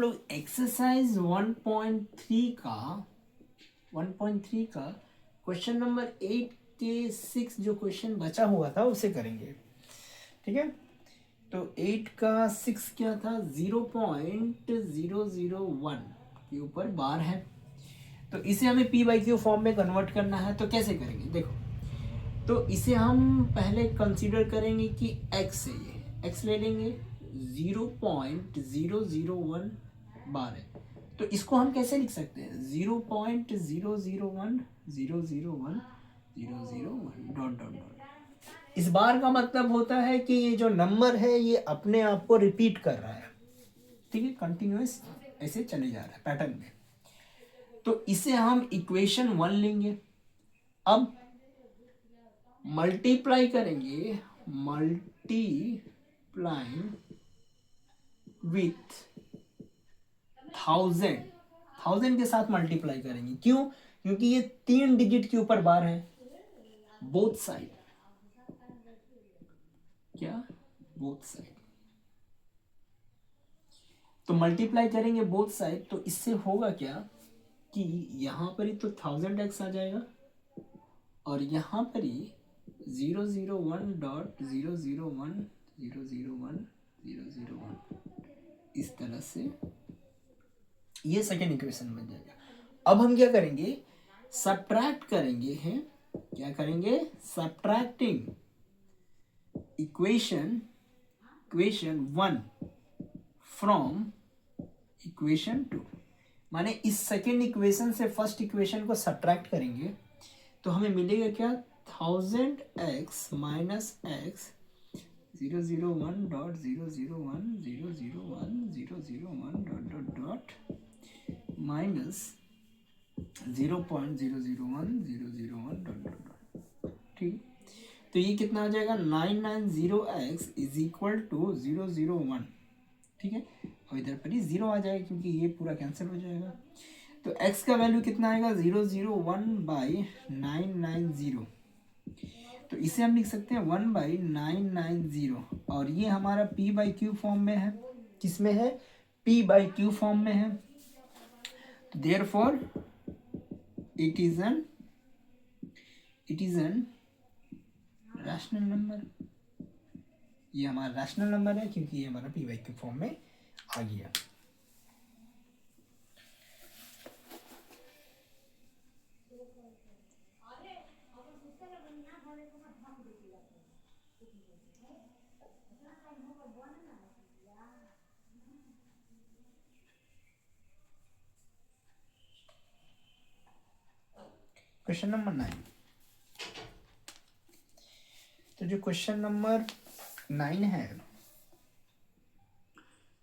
लोग एक्सरसाइज 1.3 का question number 8 के 6 जो क्वेश्चन बचा हुआ था उसे करेंगे। ठीक है, तो 8 का 6 क्या था, 0.001 के ऊपर बार है, तो इसे हमें पी बाई क्यू फॉर्म में कन्वर्ट करना है। तो कैसे करेंगे, देखो, तो इसे हम पहले कंसीडर करेंगे कि x है, ये x ले लेंगे, 0.001 बार है, तो इसको हम कैसे लिख सकते हैं, 0.001 डॉट डॉट डॉट। इस बार का मतलब होता है कि ये जो नंबर है ये अपने आप को रिपीट कर रहा है, ठीक है, कंटिन्यूअस ऐसे चले जा रहा है पैटर्न में। तो इसे हम इक्वेशन 1 लेंगे, अब मल्टीप्लाई करेंगे, मल्टीप्लाइंग विथ 1000 के साथ मल्टीप्लाई करेंगे। क्यों? क्योंकि ये 3 डिजिट के ऊपर बार है, बोथ साइड, क्या, बोथ साइड। तो मल्टीप्लाई करेंगे बोथ साइड, तो इससे होगा क्या कि यहां पर ही तो 1000x आ जाएगा और यहां पर ही 001.001.001 इस तरह से ये सेकेंड इक्वेशन बन जाएगा। अब हम क्या करेंगे, सब्ट्रैक्ट करेंगे हैं, क्या करेंगे, सब्ट्रैक्टिंग इक्वेशन 1 फ्रॉम इक्वेशन 2, माने इस सेकेंड इक्वेशन से फर्स्ट इक्वेशन को सब्ट्रैक्ट करेंगे तो हमें मिलेगा क्या, 1000x minus x 001.001.001 dot dot dot minus 0.001.001 dot dot dot. ठीक, तो ये कितना आ जाएगा, 990x इज इक्वल टू 001। ठीक है, और इधर पर ही 0 आ जाएगा क्योंकि ये पूरा कैंसिल हो जाएगा। तो x का वैल्यू कितना आएगा, 001/990। तो इसे हम लिख सकते हैं 1/990, और ये हमारा p बाई क्यू फॉर्म में है, किस में है, p बाई क्यू फॉर्म में है। तो therefore it is an rational number. ये हमारा रैशनल नंबर है क्योंकि ये हमारा p बाई क्यू फॉर्म में आ गया। क्वेश्चन नंबर 9, तो जो क्वेश्चन नंबर 9 है,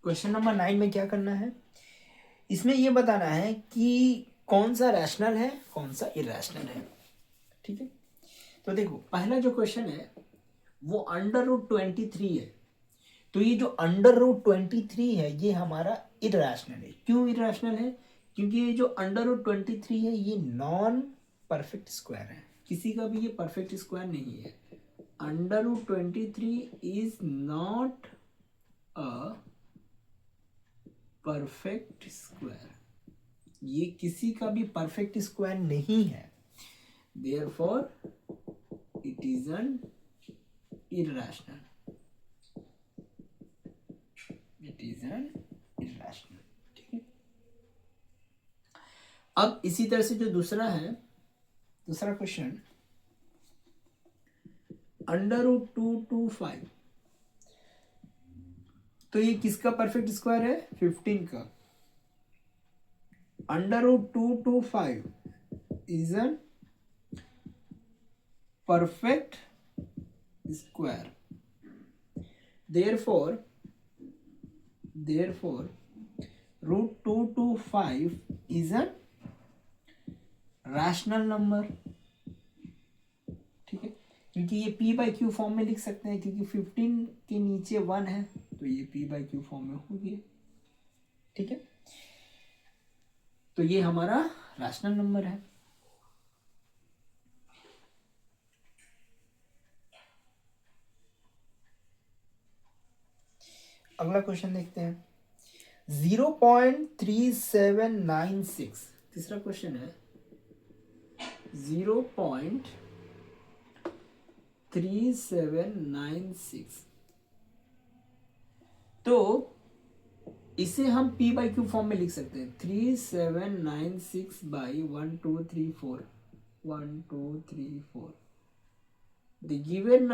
क्वेश्चन नंबर 9 में क्या करना है, इसमें ये बताना है कि कौन सा रैशनल है कौन सा इरेशनल है। ठीक है, तो देखो पहला जो क्वेश्चन है वो √23 है, तो ये जो √23 है ये हमारा इरेशनल है। क्यों इरेशनल है, क्योंकि ये जो √23 है ये नॉन परफेक्ट स्क्वायर है, किसी का भी ये परफेक्ट स्क्वायर नहीं है। √23 is not a perfect square, ये किसी का भी परफेक्ट स्क्वायर नहीं है, therefore it is an irrational, it is an irrational. ठीक है, अब इसी तरह से जो दूसरा है, दूसरा क्वेश्चन √225, तो ये किसका परफेक्ट स्क्वायर है, 15 का। √225 is an perfect square, therefore √225 is a rational number। ठीक है, क्योंकि ये p बाई क्यू फॉर्म में लिख सकते हैं, क्योंकि 15 के नीचे 1 है तो ये p बाई क्यू फॉर्म में हो गया। ठीक है, तो ये हमारा रैशनल नंबर है। अगला क्वेश्चन देखते हैं, 0.3796। तीसरा क्वेश्चन है 0.3796। तो इसे हम p बाई क्यू फॉर्म में लिख सकते हैं। 3796 by 1234 1234। The given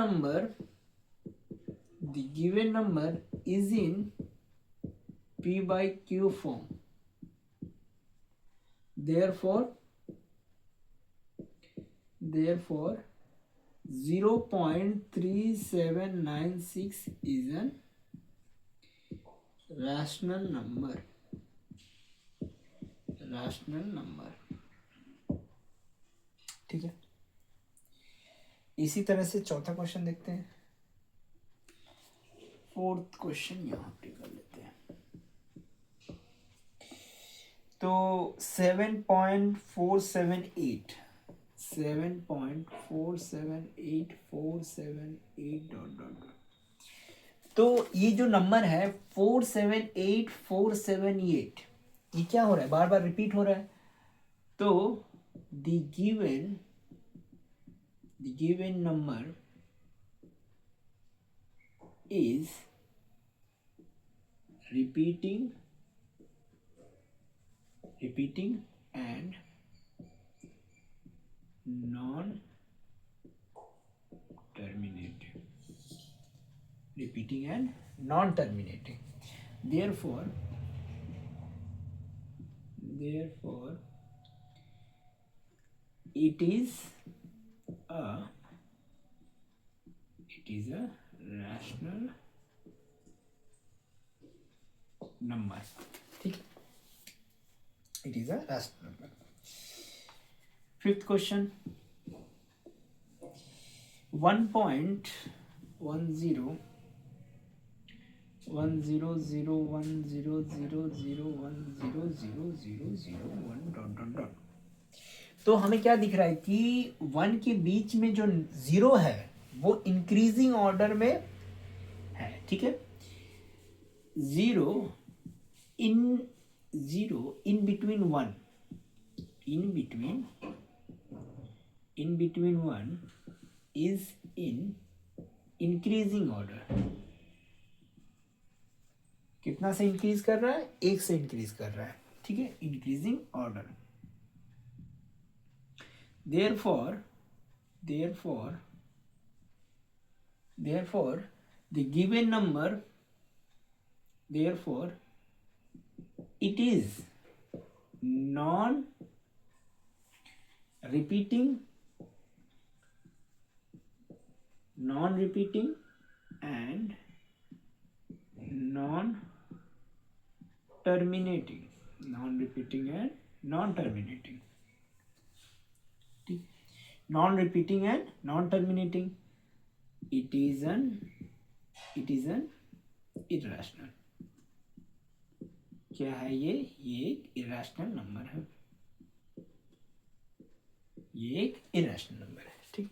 number is in p by q form. Therefore 0.3796 is an rational number। ठीक है। इसी तरह से चौथा क्वेश्चन देखते हैं। फोर्थ क्वेश्चन यहाँ पे कर लेते हैं। तो 7.478 डॉट डॉट। तो ये जो नंबर है 478478, ये क्या हो रहा है, बार बार रिपीट हो रहा है। तो the given number is repeating and non-terminating। Therefore it is a rational number। ठीक, it is a rational number। Fifth question 1.1001000001000001 dot dot dot. तो हमें क्या दिख रहा है कि 1 के बीच में जो 0 है वो इंक्रीजिंग ऑर्डर में है। ठीक है। 0 in between 1 is in increasing order। कितना से इंक्रीज कर रहा है, 1 से इंक्रीज कर रहा है। ठीक है, increasing order. therefore the given number, therefore it is non-repeating and non-terminating। non-repeating and non-terminating। non-repeating and non-terminating। it is an irrational। क्या है ये एक इरेशनल नंबर है। ये एक इरेशनल नंबर है। ठीक।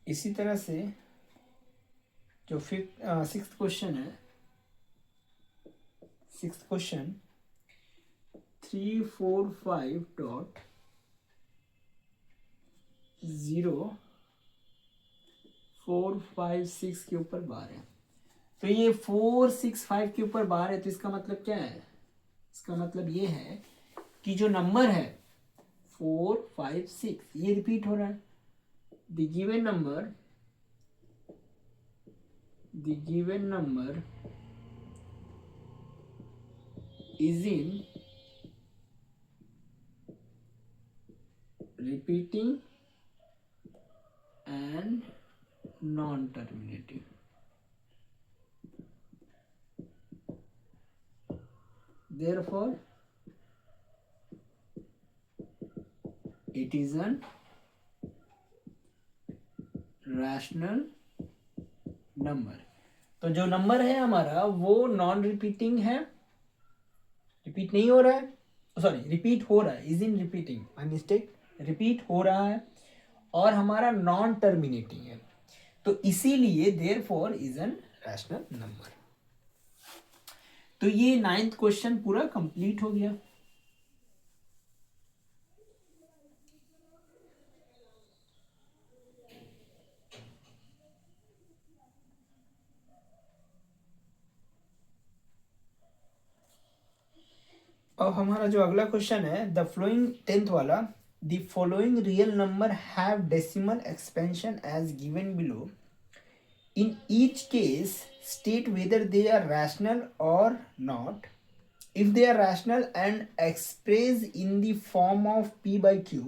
इसी तरह से जो सिक्स्थ क्वेश्चन है, सिक्स्थ क्वेश्चन 345.0456 के ऊपर बार है। तो ये 465 के ऊपर बार है। तो इसका मतलब क्या है, इसका मतलब ये है कि जो नंबर है 456 ये रिपीट हो रहा है। The given number is in repeating and non-terminating। therefore it is an rational number. तो जो नंबर है हमारा वो नॉन रिपीटिंग है, रिपीट नहीं हो रहा है, सॉरी रिपीट हो रहा है, is in repeating, my mistake, repeat हो रहा है, और हमारा नॉन टर्मिनेटिंग है, तो इसीलिए therefore is an rational number. तो ये 9th क्वेश्चन पूरा कंप्लीट हो गया। अब हमारा जो अगला क्वेश्चन है, द फ्लोइंग 10th वाला, the following real number have decimal expansion as given below, in each case state whether they are rational or not. If they are rational and expressed in the form of p by q,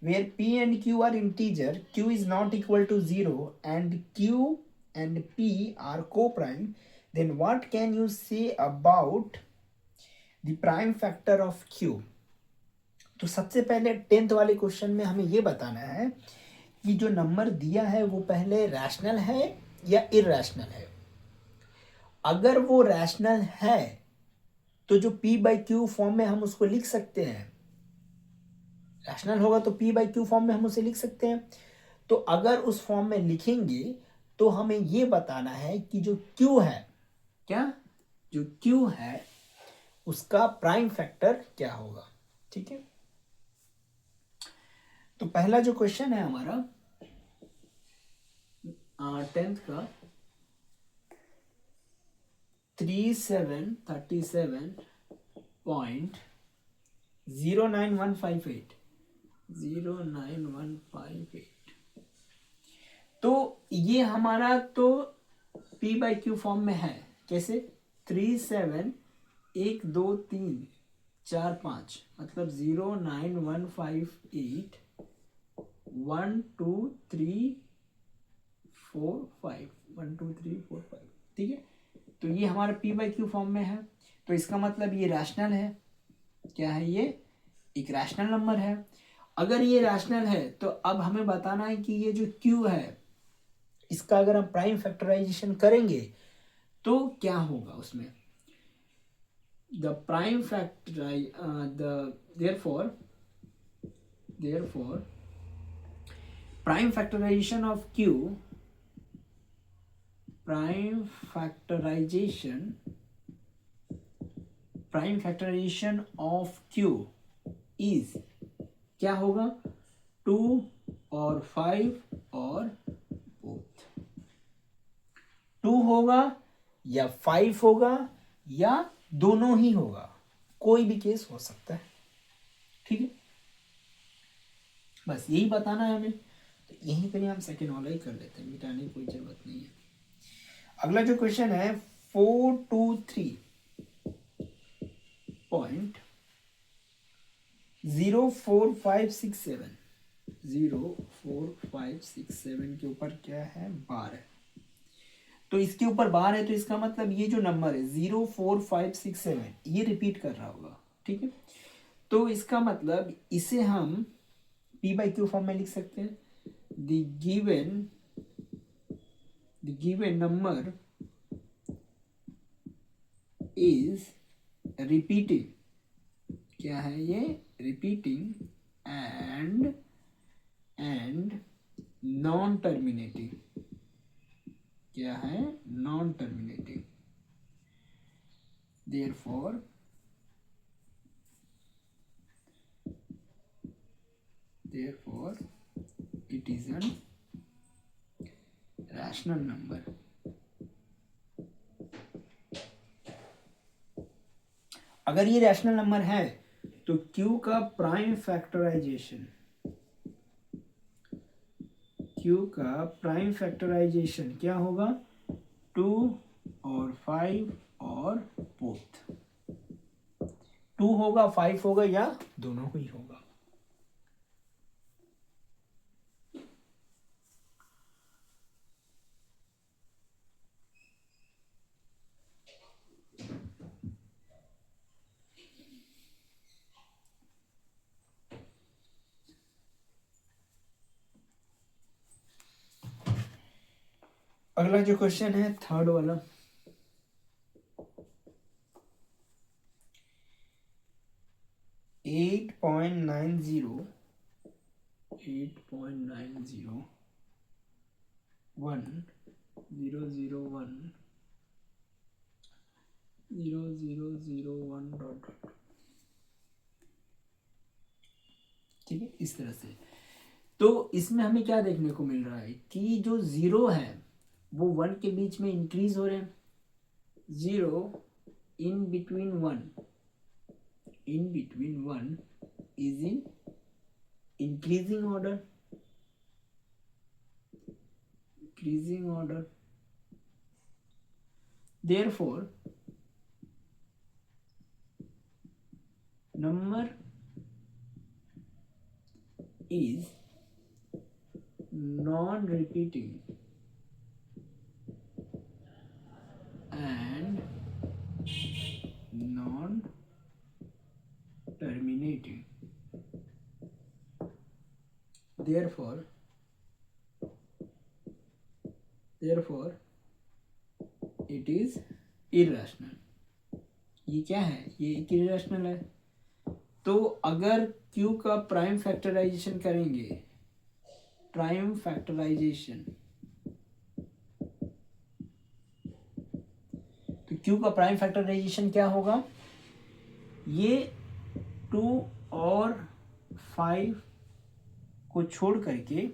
where p and q are integer, q is not equal to 0 and q and p are co-prime, then what can you say about the prime factor of q? तो सबसे पहले 10th वाले question में हमें ये बताना है कि जो नंबर दिया है वो पहले रैशनल है या इरैशनल है। अगर वो रैशनल है तो जो p बाई क्यू फॉर्म में हम उसको लिख सकते हैं, रैशनल होगा तो p बाई क्यू फॉर्म में हम उसे लिख सकते हैं। तो अगर उस फॉर्म में लिखेंगे तो हमें ये बताना है कि जो q है, क्या जो q है उसका प्राइम फैक्टर क्या होगा। ठीक है, तो पहला जो क्वेश्चन है हमारा 10th का 3737.09158, तो ये हमारा तो p बाई क्यू फॉर्म में है। कैसे? 371234 मतलब 091581234512345, ठीक है। तो ये हमारा p बाई क्यू फॉर्म में है, तो इसका मतलब ये रैशनल है। क्या है ये? एक रैशनल नंबर है। अगर ये रैशनल है तो अब हमें बताना है कि ये जो q है इसका अगर हम प्राइम फैक्टराइजेशन करेंगे तो क्या होगा उसमें। The prime factorise therefore prime factorization of q, prime factorization of q is क्या होगा? 2 और 5 और both। 2 होगा या 5 होगा या दोनों ही होगा, कोई भी केस हो सकता है। ठीक है, बस यही बताना है हमें। तो यहीं पर हम सेकेंड वाला ही कर लेते हैं, मिटाने की कोई जरूरत नहीं है। अगला जो क्वेश्चन है 423.04567 के ऊपर क्या है? बार है। तो इसके ऊपर बार है तो इसका मतलब ये जो नंबर है 04567 ये रिपीट कर रहा होगा। ठीक है, तो इसका मतलब इसे हम p बाई क्यू फॉर्म में लिख सकते हैं। The given number is repeating, क्या है ये? Repeating and non terminating. क्या है? Non terminating. therefore it is an rational number। अगर ये रैशनल नंबर है तो q का प्राइम फैक्टराइजेशन क्या होगा? 2 और 5 और बोथ। 2 होगा, 5 होगा या दोनों ही होगा। अगला जो क्वेश्चन है थर्ड वाला, eight point nine zero 1 dot dot, ठीक है, इस तरह से। तो इसमें हमें क्या देखने को मिल रहा है कि जो जीरो है वो 1 के बीच में इंक्रीज हो रहे हैं, 0 in between 1 is in increasing order, therefore number is non-repeating and non-terminating, therefore it is irrational। ये क्या है, ये एक irrational है। तो अगर Q का प्राइम फैक्टराइजेशन करेंगे, प्राइम फैक्टराइजेशन, तो Q का प्राइम फैक्टराइजेशन क्या होगा, ये 2 और 5 को छोड़ करके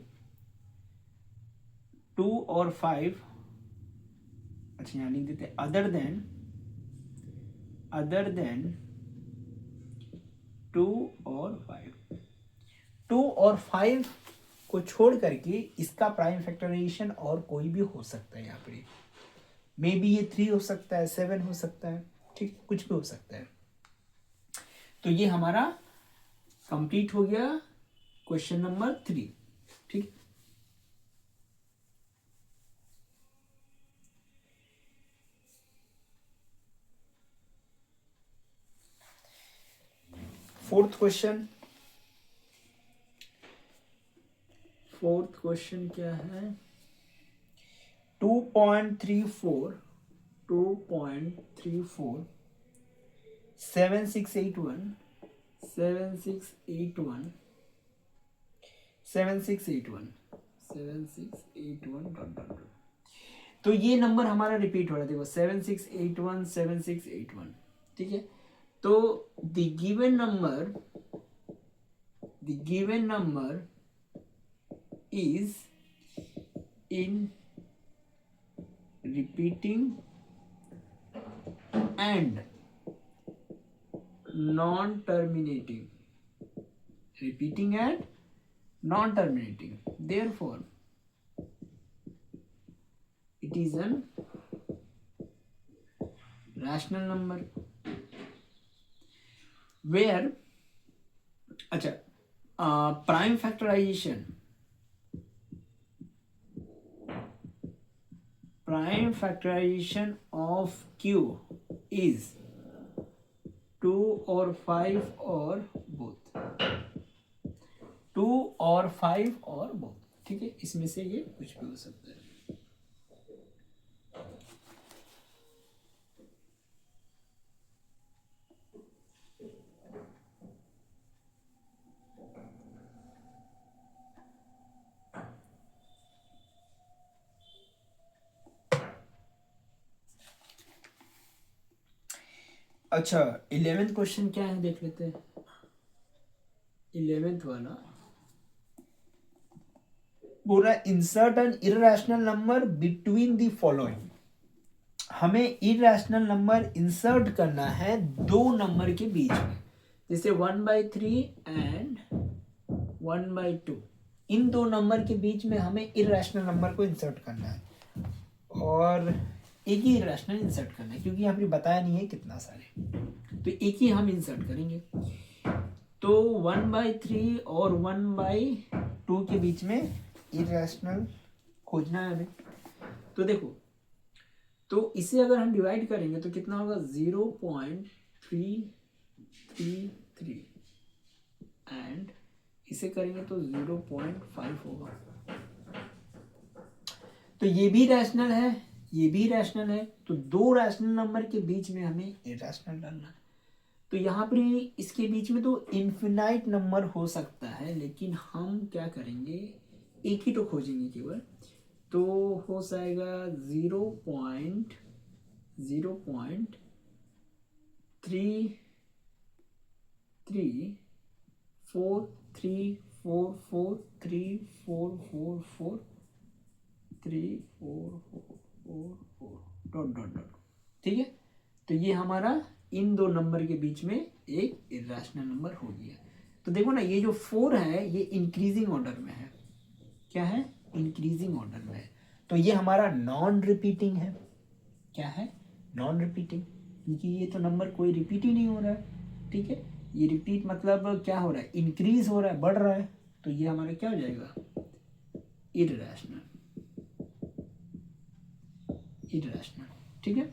2 और 5, अच्छा यहाँ लिख देते हैं अदर देन 2 और 5, 2 और 5 को छोड़ करके इसका प्राइम फैक्टराइजेशन और कोई भी हो सकता है। यहाँ पे मे बी ये 3 हो सकता है, 7 हो सकता है, ठीक, कुछ भी हो सकता है। तो ये हमारा कंप्लीट हो गया क्वेश्चन नंबर 3, ठीक। फोर्थ क्वेश्चन क्या है, 2.34 7681 डॉट डॉट। तो ये नंबर हमारा रिपीट हो रहा है, देखो 7681, ठीक है। तो the given number is in repeating and non-terminating, therefore it is an rational number where, अच्छा, prime factorisation of Q is 2 और 5 और बोथ, 2 और 5 और बोथ, ठीक है। इसमें से ये कुछ भी हो सकता है। अच्छा 11th क्वेश्चन क्या है देख लेते हैं। 11th वाला बोला insert an irrational number between the following. हमें इररेशनल नंबर इंसर्ट करना है दो नंबर के बीच में, जैसे 1/3 एंड 1/2। इन दो नंबर के बीच में हमें इररेशनल नंबर को इंसर्ट करना है और एक ही इररेशनल इंसर्ट करना है, क्योंकि यहाँ पे बताया नहीं है कितना सारे, तो एक ही हम इंसर्ट करेंगे। तो 1/3 और 1/2 के बीच में इररेशनल खोजना है हमें। तो देखो, तो इसे अगर हम डिवाइड करेंगे तो कितना होगा, 0.333 एंड इसे करेंगे तो 0.5 होगा। तो ये भी रैशनल है, ये भी रैशनल है, तो दो रैशनल नंबर के बीच में हमें इरैशनल डालना है। तो यहाँ पर इसके बीच में तो इन्फिनाइट नंबर हो सकता है, लेकिन हम क्या करेंगे, एक ही तो खोजेंगे केवल, तो हो जाएगा 0.33434434443444 डॉट डॉट डॉट, ठीक है। तो ये हमारा इन दो नंबर के बीच में एक इरेशनल नंबर हो गया। तो देखो ना, ये जो 4 है ये इंक्रीजिंग ऑर्डर में है। क्या है? इंक्रीजिंग ऑर्डर में है। तो ये हमारा नॉन रिपीटिंग है। क्या है? नॉन रिपीटिंग, क्योंकि ये तो नंबर कोई रिपीट ही नहीं हो रहा है, ठीक है। ये रिपीट मतलब क्या हो रहा है, इंक्रीज हो रहा है, बढ़ रहा है, तो ये हमारा क्या हो जाएगा, इररेशनल, इररेशनल, ठीक है।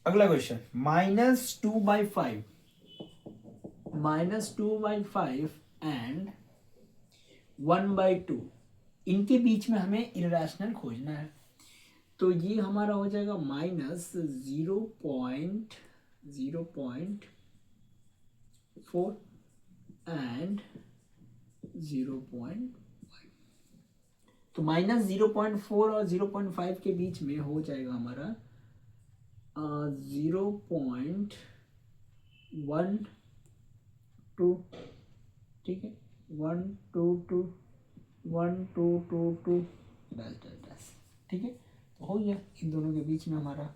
अगला क्वेश्चन, -2/5 एंड 1/2, इनके बीच में हमें इरेशनल खोजना है। तो ये हमारा हो जाएगा -0.4 एंड 0.5। तो -0.4 और 0.5 के बीच में हो जाएगा हमारा 0.12, ठीक है, 1 2 2 डैश डैश डैश, ठीक है। तो हो गया इन दोनों के बीच में हमारा,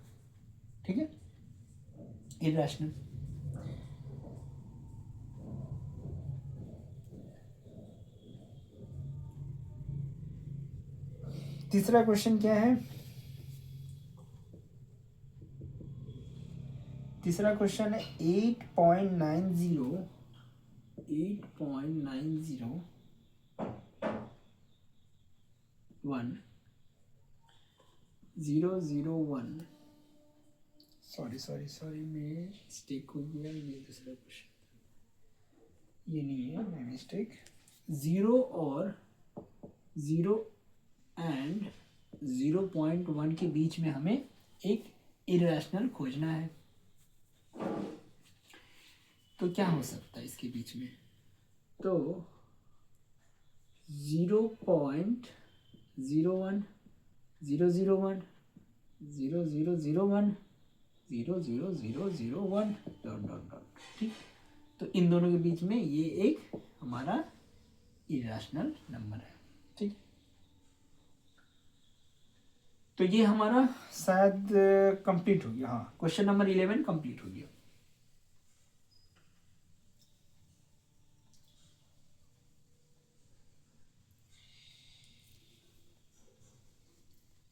ठीक है, इरेशनल। तीसरा क्वेश्चन क्या है? तीसरा क्वेश्चन है 8.90 1 001, सॉरी मिस्टेक हो गया, ये दूसरा क्वेश्चन, ये नहीं है, मैं मिस्टेक। 0 एंड 0.1 के बीच में हमें एक इरेशनल खोजना है। तो क्या हो सकता है इसके बीच में? तो 0.01 001 00001 0001 00001 डॉट डॉट डॉट, ठीक। तो इन दोनों के बीच में ये एक हमारा इरेशनल नंबर है, ठीक। तो ये हमारा शायद कंप्लीट हो गया। हाँ, क्वेश्चन नंबर 11 कंप्लीट हो गया।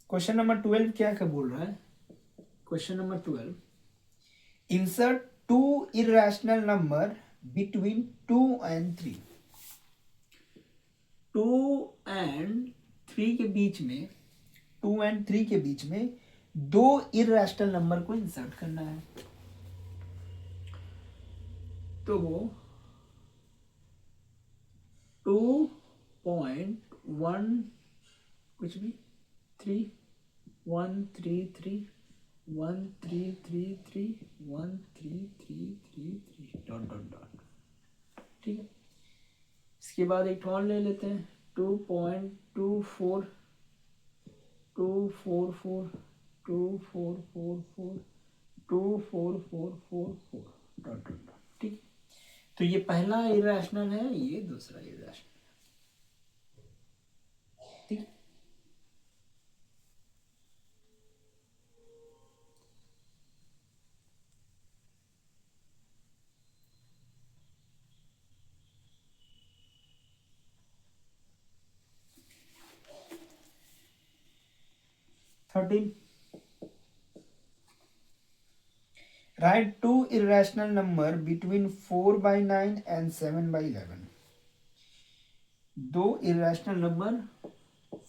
क्वेश्चन नंबर 12 क्या क्या बोल रहा है? Question number 12, insert two irrational number between 2 and 3। 2 and 3 के बीच में, 2 and 3 के बीच में दो इरेशनल नंबर को इंसर्ट करना है। तो वो 2.1 कुछ भी 3 1 3 3 1 3 3 3 1 3 3 3 3 डॉट डॉट डॉट, ठीक है। इसके बाद एक और ले लेते हैं 2.24 244 2444 24444 डॉट डॉट डॉट, ठीक। तो ये पहला इरेशनल है, ये दूसरा इरेशनल, ठीक। Thirteen, write two irrational number between 4/9 and 7/11। दो irrational number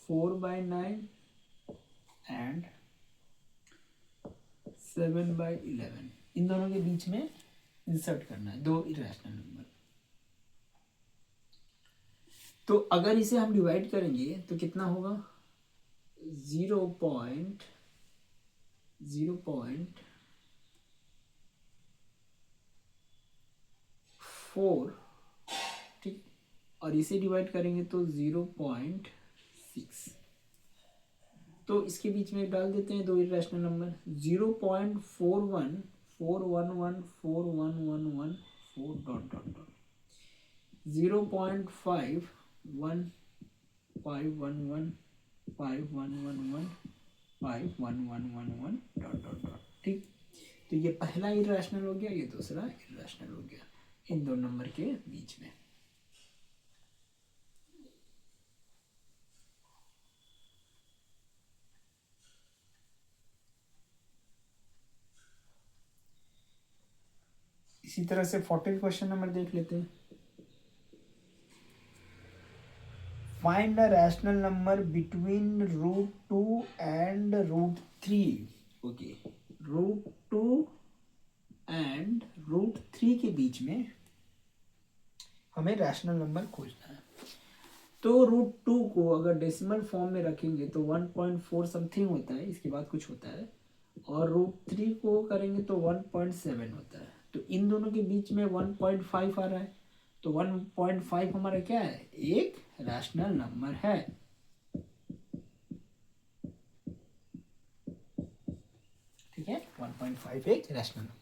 4/9 and 7/11 इन दोनों के बीच में इंसर्ट करना है दो इरेशनल नंबर। तो अगर इसे हम डिवाइड करेंगे तो कितना होगा 0.04, ठीक, और इसे डिवाइड करेंगे तो 0.6। तो इसके बीच में डाल देते हैं दो irrational number 0.41 411 4111 4 dot dot dot 0.5 1 511 5111 5111 dot dot dot, ठीक। तो ये पहला इरेशनल हो गया, ये दूसरा इरेशनल हो गया इन दो नंबर के बीच में। इसी तरह से 14 क्वेश्चन नंबर देख लेते हैं। Find the rational number between √2 and √3। Okay, √2 and √3 के बीच में हमें रैशनल नंबर खोजना है। तो √2 को अगर डेसिमल फॉर्म में रखेंगे तो 1.4 समथिंग होता है, इसके बाद कुछ होता है, और √3 को करेंगे तो 1.7 होता है। तो इन दोनों के बीच में 1.5 आ रहा है, तो 1.5 हमारा क्या है, एक रैशनल नंबर है। ठीक है, 1.5 एक रैशनल नंबर।